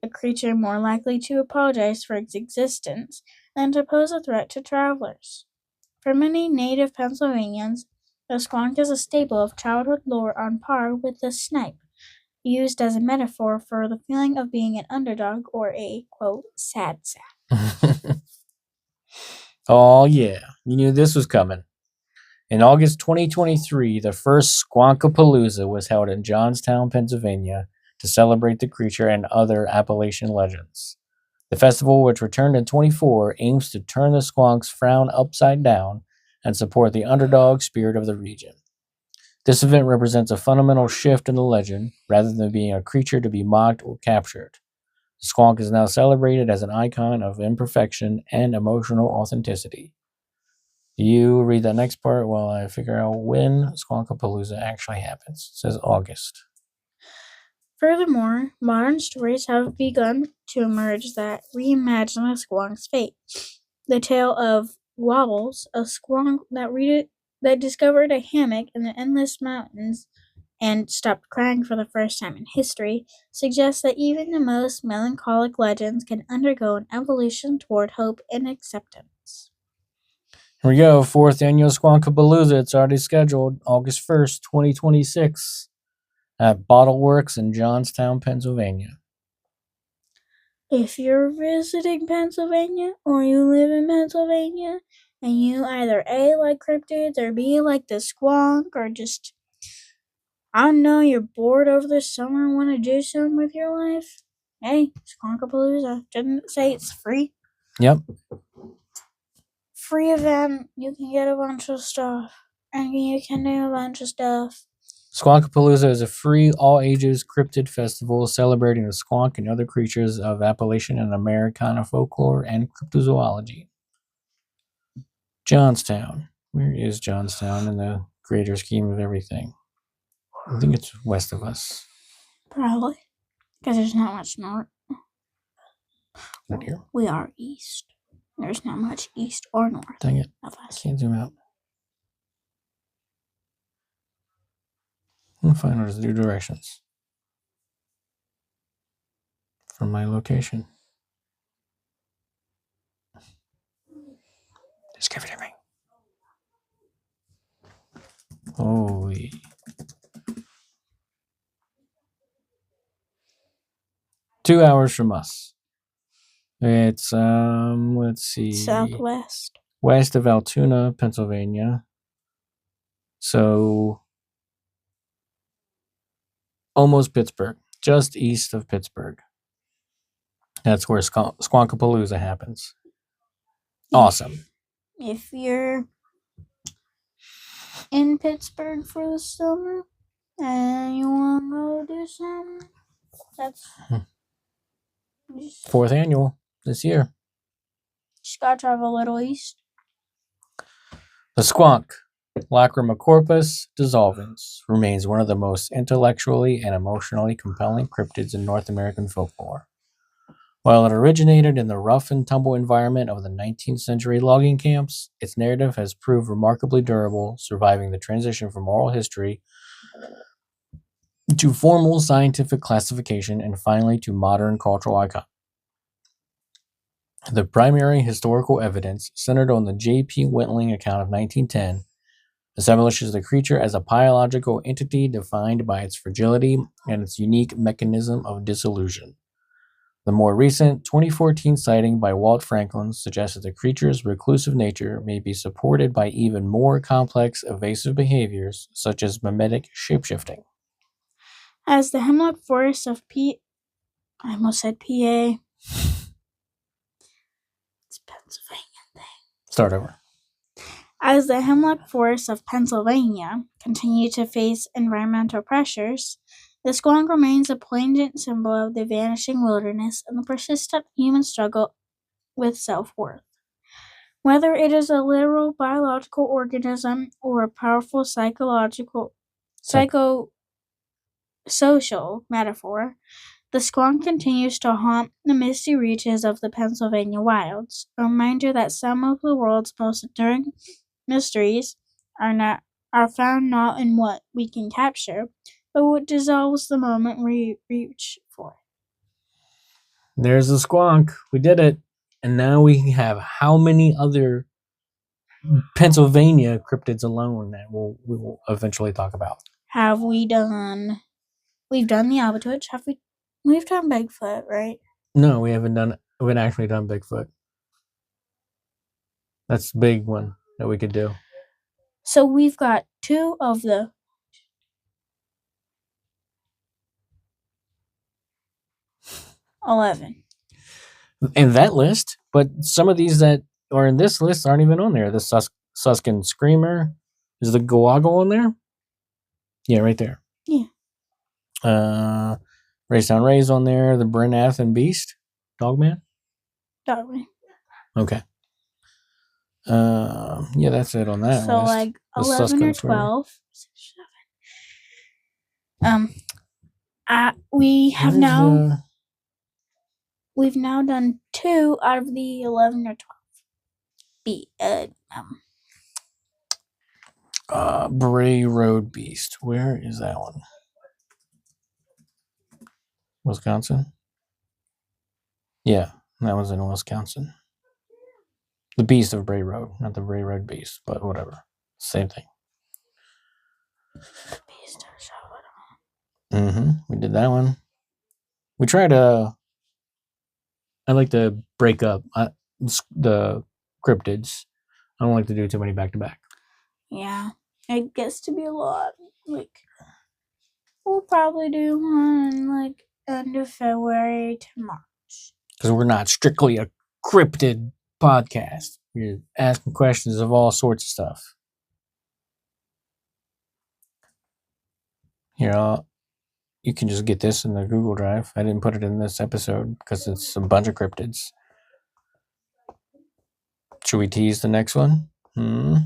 a creature more likely to apologize for its existence than to pose a threat to travelers. For many native Pennsylvanians, the squonk is a staple of childhood lore on par with the snipe, used as a metaphor for the feeling of being an underdog or a, quote, sad sack.
Oh, yeah. You knew this was coming. In August 2023, the first Squonkapalooza was held in Johnstown, Pennsylvania, to celebrate the creature and other Appalachian legends. The festival, which returned in 24, aims to turn the squonk's frown upside down and support the underdog spirit of the region. This event represents a fundamental shift in the legend, rather than being a creature to be mocked or captured. The squonk is now celebrated as an icon of imperfection and emotional authenticity. You read that next part while I figure out when Squonkapalooza actually happens. It says August.
Furthermore, modern stories have begun to emerge that reimagine the squonk's fate. The tale of Wobbles, a squonk that discovered a hammock in the endless mountains and stopped crying for the first time in history, suggests that even the most melancholic legends can undergo an evolution toward hope and acceptance.
Here we go, 4th annual Squonkapalooza. It's already scheduled, August 1st, 2026, at Bottle Works in Johnstown, Pennsylvania.
If you're visiting Pennsylvania or you live in Pennsylvania and you either A, like cryptids, or B, like the squonk, or just, I don't know, you're bored over the summer and want to do something with your life, hey, Squonkapalooza. Didn't it say it's free?
Yep.
Free event. You can get a bunch of stuff. And you can do a bunch of stuff.
Squonkapalooza is a free, all-ages cryptid festival celebrating the squonk and other creatures of Appalachian and Americana folklore and cryptozoology. Johnstown. Where is Johnstown in the greater scheme of everything? I think it's west of us.
Probably. Because there's not much north.
Not here.
We are east. There's not much east or north
Dang it.
of
I
us.
can't zoom out. I'll find those new directions from my location. Discovered everything. Holy. Two hours from us. It's let's see.
Southwest.
West of Altoona, Pennsylvania. So almost Pittsburgh. Just east of Pittsburgh. That's where Squonkapalooza happens. Awesome.
If you're in Pittsburgh for the summer and you want to go do something, that's
Fourth annual this year.
just gotta travel a little east.
The squonk, Lacrima corpus dissolvens, remains one of the most intellectually and emotionally compelling cryptids in North American folklore. While it originated in the rough and tumble environment of the 19th century logging camps, its narrative has proved remarkably durable, surviving the transition from oral history to formal scientific classification and finally to modern cultural icon. The primary historical evidence, centered on the J.P. Wentling account of 1910, establishes the creature as a biological entity defined by its fragility and its unique mechanism of dissolution. The more recent 2014 sighting by Walt Franklin suggests that the creature's reclusive nature may be supported by even more complex evasive behaviors, such as mimetic shapeshifting.
As the hemlock forests of I almost said PA. It's Pennsylvania thing.
Start over.
As the hemlock forests of Pennsylvania continue to face environmental pressures, the squonk remains a poignant symbol of the vanishing wilderness and the persistent human struggle with self-worth. Whether it is a literal biological organism or a powerful psychosocial metaphor, the squonk continues to haunt the misty reaches of the Pennsylvania wilds, a reminder that some of the world's most enduring mysteries are found not in what we can capture, but what dissolves the moment we reach for it.
There's the squonk. We did it. And now we have how many other Pennsylvania cryptids alone that we will eventually talk about?
Have we done? We've done the Albatwitch. Have we? We've done Bigfoot, right?
No, we haven't actually done Bigfoot. That's the big one that we could do.
So we've got 2 of the 11.
In that list, but some of these that are in this list aren't even on there. The Suskin Screamer. Is the Goago on there? Yeah, right there.
Yeah.
Raystown Ray's on there. The Brennath and Beast. Dogman?
Dogman.
Okay. Yeah, that's it on that
So
list.
like
The
11 or
Suskin Screamer.
12. We have
Where's
now we've now done 2 out of the 11 or 12.
Bray Road Beast. Where is that one? Wisconsin? Yeah, that was in Wisconsin. The Beast of Bray Road, not the Bray Road Beast, but whatever. Same thing.
Beast of
We did that one. We tried to. I like to break up the cryptids. I don't like to do too many back to back.
Yeah, it gets to be a lot. Like, we'll probably do one like end of February to March.
Because we're not strictly a cryptid podcast. We're asking questions of all sorts of stuff. Here, you can just get this in the Google Drive. I didn't put it in this episode because it's a bunch of cryptids. Should we tease the next one?
I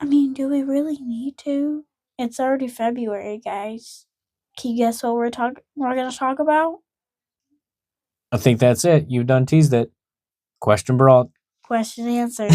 mean, do we really need to? It's already February, guys. Can you guess what we're going to talk about?
I think that's it. You've done teased it. Question brought.
Question answered.